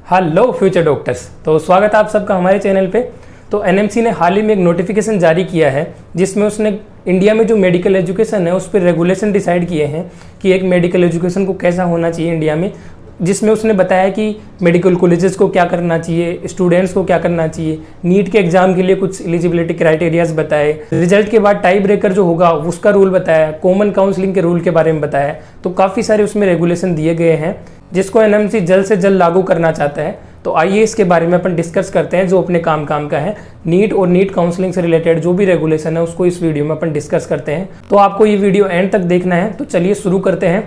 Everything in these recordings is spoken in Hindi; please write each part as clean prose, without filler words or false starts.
Hello future doctors. तो स्वागत है आप सबका हमारे चैनल पे। तो एनएमसी ने हाल ही में एक नोटिफिकेशन जारी किया है जिसमें उसने इंडिया में जो मेडिकल एजुकेशन है उस पर रेगुलेशन डिसाइड किए हैं कि एक मेडिकल एजुकेशन को कैसा होना चाहिए इंडिया में, जिसमें उसने बताया कि मेडिकल कॉलेजेस को क्या करना चाहिए, स्टूडेंट्स को क्या करना चाहिए, नीट के एग्जाम के लिए कुछ एलिजिबिलिटी क्राइटेरियाज बताए, रिजल्ट के बाद टाई ब्रेकर जो होगा उसका रूल बताया, कॉमन काउंसलिंग के रूल के बारे में बताया। तो काफ़ी सारे उसमें रेगुलेशन दिए गए हैं जिसको एनएमसी जल्द से जल्द लागू करना चाहता है। तो आइए इसके बारे में अपन डिस्कस करते हैं जो अपने काम का है। नीट और नीट काउंसलिंग से रिलेटेड जो भी रेगुलेशन है उसको इस वीडियो में अपन डिस्कस करते हैं। तो आपको ये वीडियो एंड तक देखना है। तो चलिए शुरू करते हैं।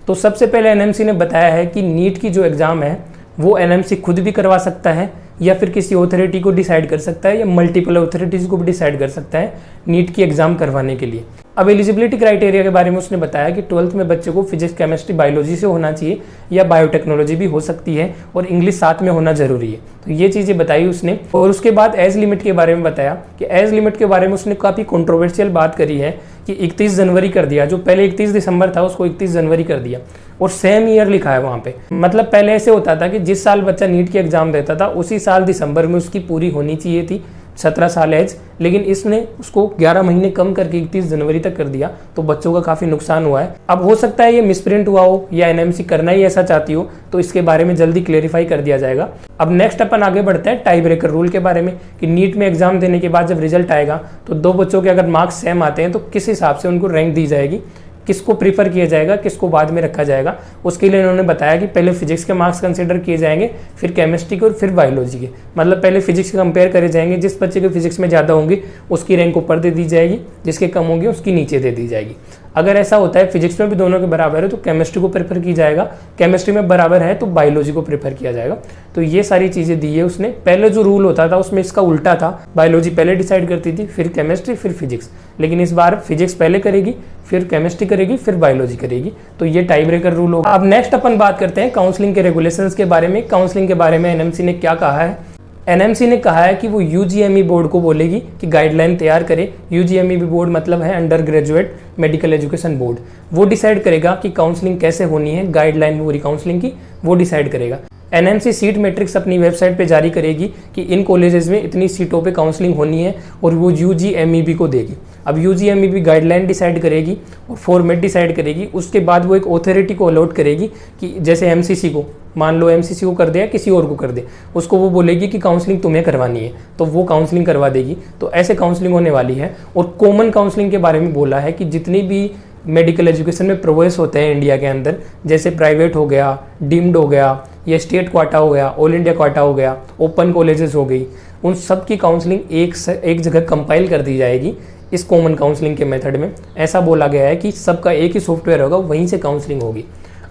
तो सबसे पहले एनएमसी ने बताया है कि नीट की जो एग्ज़ाम है वो एनएमसी खुद भी करवा सकता है या फिर किसी अथॉरिटी को डिसाइड कर सकता है या मल्टीपल अथॉरिटीज़ को भी डिसाइड कर सकता है नीट की एग्ज़ाम करवाने के लिए। अब एलिजिबिलिटी क्राइटेरिया के बारे में उसने बताया कि 12th में बच्चे को फिजिक्स, केमिस्ट्री, बायोलॉजी से होना चाहिए या बायोटेक्नोलॉजी भी हो सकती है और इंग्लिश साथ में होना जरूरी है। तो ये चीज़ें बताई उसने। और उसके बाद एज लिमिट के बारे में बताया कि एज लिमिट के बारे में उसने काफ़ी कंट्रोवर्शियल बात करी है कि 31 जनवरी कर दिया। जो पहले 31 दिसंबर था उसको 31 जनवरी कर दिया और सेम ईयर लिखा है वहाँ पे। मतलब पहले ऐसे होता था कि जिस साल बच्चा नीट की एग्जाम देता था उसी साल दिसंबर में उसकी पूरी होनी चाहिए थी 17 साल एज, लेकिन इसने उसको 11 महीने कम करके 31 जनवरी तक कर दिया। तो बच्चों का काफ़ी नुकसान हुआ है। अब हो सकता है ये मिसप्रिंट हुआ हो या एनएमसी करना ही ऐसा चाहती हो, तो इसके बारे में जल्दी क्लेरिफाई कर दिया जाएगा। अब नेक्स्ट अपन आगे बढ़ते हैं टाई ब्रेकर रूल के बारे में कि नीट में एग्जाम देने के बाद जब रिजल्ट आएगा तो दो बच्चों के अगर मार्क्स सेम आते हैं तो किस हिसाब से उनको रैंक दी जाएगी, किसको प्रीफर किया जाएगा, किसको बाद में रखा जाएगा। उसके लिए इन्होंने बताया कि पहले फिजिक्स के मार्क्स कंसीडर किए जाएंगे, फिर केमिस्ट्री के और फिर बायोलॉजी के। मतलब पहले फिजिक्स के कंपेयर करे जाएंगे, जिस बच्चे के फिजिक्स में ज़्यादा होंगे उसकी रैंक ऊपर दे दी जाएगी, जिसके कम होंगे उसकी नीचे दे दी जाएगी। अगर ऐसा होता है फिजिक्स में भी दोनों के बराबर है तो केमिस्ट्री को प्रेफर किया जाएगा, केमिस्ट्री में बराबर है तो बायोलॉजी को प्रेफर किया जाएगा। तो ये सारी चीज़ें दी है उसने। पहले जो रूल होता था उसमें इसका उल्टा था, बायोलॉजी पहले डिसाइड करती थी फिर केमिस्ट्री फिर फिजिक्स, लेकिन इस बार फिजिक्स पहले करेगी फिर केमिस्ट्री करेगी फिर बायोलॉजी करेगी। तो ये टाई ब्रेकर रूल होगा। अब नेक्स्ट अपन बात करते हैं काउंसलिंग के रेगुलेशंस के बारे में। काउंसलिंग के बारे में एनएमसी ने क्या कहा है। एनएमसी ने कहा है कि वो यूजीएमई बोर्ड को बोलेगी कि गाइडलाइन तैयार करे। यूजीएमई बोर्ड मतलब है under graduate medical education board. वो डिसाइड करेगा कि काउंसलिंग कैसे होनी है, गाइडलाइन पूरी काउंसलिंग की वो डिसाइड करेगा। एनएमसी सीट मैट्रिक्स अपनी वेबसाइट पे जारी करेगी कि इन कॉलेजेस में इतनी सीटों पे काउंसलिंग होनी है और वो यूजीएमईबी को देगी। अब यूजीएमईबी गाइडलाइन डिसाइड करेगी और फॉर्मेट डिसाइड करेगी। उसके बाद वो एक अथॉरिटी को अलॉट करेगी कि जैसे एमसीसी को, मान लो एमसीसी को कर दे या किसी और को कर दे, उसको वो बोलेगी कि काउंसलिंग तुम्हें करवानी है तो वो काउंसलिंग करवा देगी। तो ऐसे काउंसलिंग होने वाली है। और कॉमन काउंसलिंग के बारे में बोला है कि जितनी भी मेडिकल एजुकेशन में प्रोग्रेस होते हैं इंडिया के अंदर, जैसे प्राइवेट हो गया, डीम्ड हो गया, या स्टेट क्वाटा हो गया, ऑल इंडिया क्वाटा हो गया, ओपन कॉलेजेस हो गई, उन सब की काउंसलिंग एक जगह कंपाइल कर दी जाएगी इस कॉमन काउंसलिंग के मेथड में। ऐसा बोला गया है कि सबका एक ही सॉफ्टवेयर होगा, वहीं से काउंसलिंग होगी।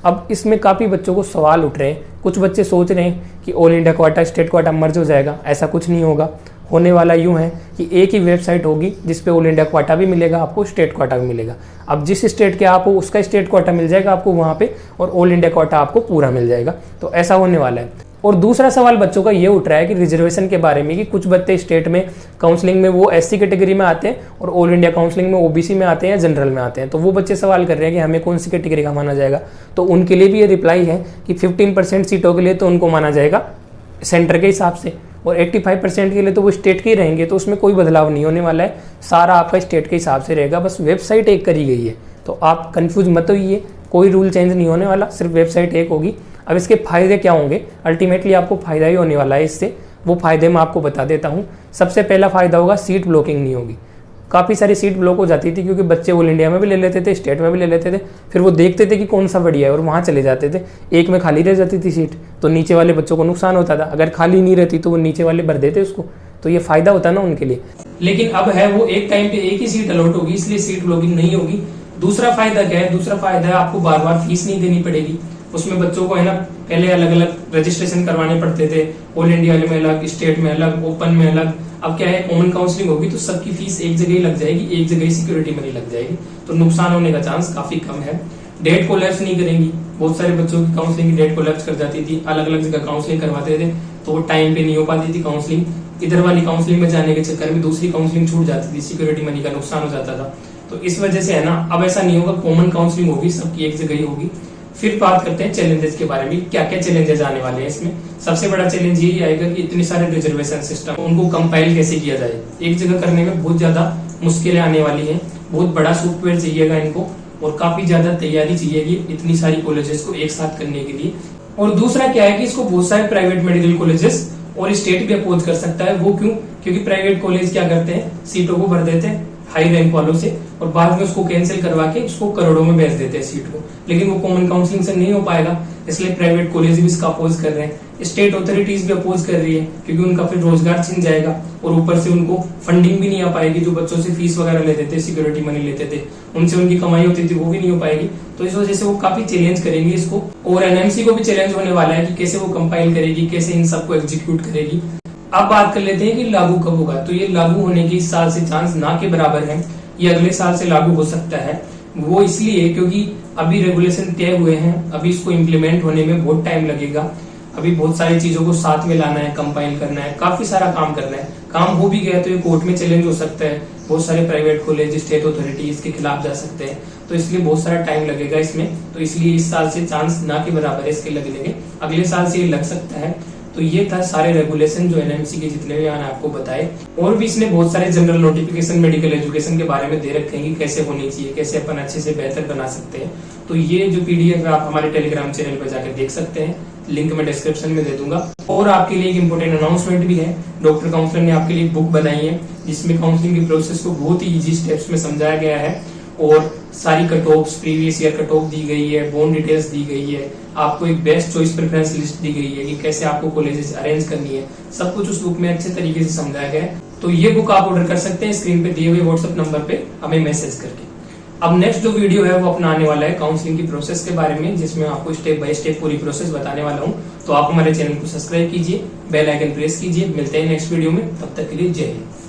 अब इसमें काफ़ी बच्चों को सवाल उठ रहे हैं। कुछ बच्चे सोच रहे हैं कि all India quota state quota merge हो जाएगा। ऐसा कुछ नहीं होगा। होने वाला यूँ है कि एक ही वेबसाइट होगी जिस पे ऑल इंडिया क्वाटा भी मिलेगा आपको, स्टेट क्वाटा भी मिलेगा। अब जिस स्टेट के आप हो उसका स्टेट क्वाटा मिल जाएगा आपको वहाँ पे और ऑल इंडिया क्वाटा आपको पूरा मिल जाएगा। तो ऐसा होने वाला है। और दूसरा सवाल बच्चों का ये उठ रहा है कि रिजर्वेशन के बारे में कि कुछ बच्चे स्टेट में काउंसलिंग में वो एससी कैटेगरी में आते हैं और ऑल इंडिया काउंसलिंग में ओबीसी में आते हैं या जनरल में आते हैं। तो वो बच्चे सवाल कर रहे हैं कि हमें कौन सी कैटेगरी का माना जाएगा। तो उनके लिए भी ये रिप्लाई है कि 15% सीटों के लिए तो उनको माना जाएगा सेंटर के हिसाब से और 85% के लिए तो वो स्टेट के ही रहेंगे। तो उसमें कोई बदलाव नहीं होने वाला है, सारा आपका स्टेट के हिसाब से रहेगा। बस वेबसाइट एक करी गई है, तो आप कंफ्यूज मत होइए, कोई रूल चेंज नहीं होने वाला, सिर्फ वेबसाइट एक होगी। अब इसके फायदे क्या होंगे, अल्टीमेटली आपको फायदा ही होने वाला है इससे। वो फायदे मैं आपको बता देता हूँ। सबसे पहला फायदा होगा सीट ब्लॉकिंग नहीं होगी। काफ़ी सारी सीट ब्लॉक हो जाती थी क्योंकि बच्चे ऑल इंडिया में भी ले लेते थे, स्टेट में भी ले लेते थे, फिर वो देखते थे कि कौन सा बढ़िया है और वहाँ चले जाते थे। एक में खाली रह जाती थी सीट तो नीचे वाले बच्चों को नुकसान होता था। अगर खाली नहीं रहती तो वो नीचे वाले भर देते उसको, तो ये फायदा होता ना उनके लिए। लेकिन अब है वो एक टाइम पे एक ही सीट अलॉट होगी, इसलिए सीट ब्लॉकिंग नहीं होगी। दूसरा फायदा क्या है, दूसरा फायदा है आपको बार बार फीस नहीं देनी पड़ेगी। उसमें बच्चों को है ना पहले अलग अलग रजिस्ट्रेशन करवाने पड़ते थे, ऑल इंडिया में अलग, स्टेट में अलग, ओपन में अलग। अब क्या है, कॉमन काउंसलिंग होगी तो सबकी फीस एक जगह ही लग जाएगी, एक जगह ही सिक्योरिटी मनी लग जाएगी। तो नुकसान होने का चांस काफी कम है। डेट कोलैप्स नहीं करेंगी। बहुत सारे बच्चों की काउंसलिंग की डेट कोलैप्स कर जाती थी, अलग अलग जगह काउंसलिंग करवाते थे तो टाइम पे नहीं हो पाती थी काउंसलिंग। इधर वाली काउंसलिंग में जाने के चक्कर में दूसरी काउंसलिंग छूट जाती थी, सिक्योरिटी मनी का नुकसान हो जाता था। तो इस वजह से है ना अब ऐसा नहीं होगा, कॉमन काउंसलिंग होगी, सबकी एक जगह ही होगी। फिर बात करते हैं चैलेंजेस के बारे में, क्या क्या चैलेंजेस आने वाले हैं इसमें। सबसे बड़ा चैलेंज यही आएगा कि इतने सारे रिजर्वेशन सिस्टम, उनको कंपाइल कैसे किया जाए। एक जगह करने में बहुत ज्यादा मुश्किलें आने वाली हैं, बहुत बड़ा सॉफ्टवेयर चाहिएगा इनको, और काफी ज्यादा तैयारी चाहिएगी इतनी सारी कॉलेजेस को एक साथ करने के लिए। और दूसरा क्या है कि इसको बहुत सारे प्राइवेट मेडिकल कॉलेजेस और स्टेट भी अपोज कर सकता है। वो क्यों? क्योंकि प्राइवेट कॉलेज क्या करते हैं, सीटों को भर देते हैं हाई रैंक वालों से, और बाद में उसको कैंसिल करवा के उसको करोड़ों में बेच देते हैं सीट को, लेकिन वो कॉमन काउंसलिंग से नहीं हो पाएगा, इसलिए प्राइवेट कॉलेज भी इसका अपोज कर रहे हैं। स्टेट अथॉरिटीज भी अपोज कर रही है, क्योंकि उनका फिर रोजगार छिन जाएगा, और ऊपर से उनको फंडिंग भी नहीं आ पाएगी। जो बच्चों से फीस वगैरह लेते थे, सिक्योरिटी मनी लेते थे, उनसे उनकी कमाई होती थी, वो भी नहीं हो पाएगी। तो इस वजह से वो काफी चैलेंज करेंगे इसको, और एनएमसी को भी चैलेंज होने वाला है कि कैसे वो कंपाइल करेगी, कैसे इन सबको एग्जीक्यूट करेगी। अब बात कर लेते हैं कि लागू कब होगा। तो ये लागू होने की इस साल से चांस ना के बराबर है, ये अगले साल से लागू हो सकता है। वो इसलिए क्योंकि अभी रेगुलेशन तय हुए हैं, अभी इसको इम्प्लीमेंट होने में बहुत टाइम लगेगा। अभी बहुत सारी चीजों को साथ में लाना है, कंपाइल करना है, काफी सारा काम करना है। काम हो भी गया तो ये कोर्ट में चैलेंज हो सकता है, बहुत सारे प्राइवेट कॉलेज, स्टेट अथॉरिटी इसके खिलाफ जा सकते हैं, तो इसलिए बहुत सारा टाइम लगेगा इसमें। तो इसलिए इस साल से चांस ना के बराबर है इसके लगने के, अगले साल से ये लग सकता है। तो ये था सारे रेगुलेशन जो एनएमसी के जितने भी मैंने आपको बताए। और भी इसने बहुत सारे जनरल नोटिफिकेशन मेडिकल एजुकेशन के बारे में दे रखे हैं कि कैसे होनी चाहिए, कैसे अपन अच्छे से बेहतर बना सकते हैं। तो ये जो पीडीएफ है आप हमारे टेलीग्राम चैनल पर जाकर देख सकते हैं, लिंक मैं डिस्क्रिप्शन में दे दूंगा। और आपके लिए एक इम्पोर्टेंट अनाउंसमेंट भी है, डॉक्टर काउंसलर ने आपके लिए बुक बनाई है जिसमें काउंसलिंग की प्रोसेस को बहुत ही इजी स्टेप्स में समझाया गया है, और सारी cut offs, previous year cut of the गई है, बोन डिटेल्स दी गई है, आपको एक बेस्ट चॉइस प्रेफरेंस लिस्ट दी गई है कि कैसे आपको कॉलेजेस अरेंज करनी है, सब कुछ उस बुक में अच्छे तरीके से समझाया गया है। तो ये बुक आप ऑर्डर कर सकते हैं स्क्रीन पे दिए हुए व्हाट्सएप नंबर पे हमें मैसेज करके। अब नेक्स्ट जो वीडियो है वो अपना आने वाला है काउंसलिंग की प्रोसेस के बारे में, जिसमें आपको स्टेप बाय स्टेप पूरी प्रोसेस बताने वाला हूँ। तो आप हमारे चैनल को सब्सक्राइब कीजिए, बेल आइकन प्रेस कीजिए। मिलते हैं नेक्स्ट वीडियो में, तब तक के लिए जय हिंद।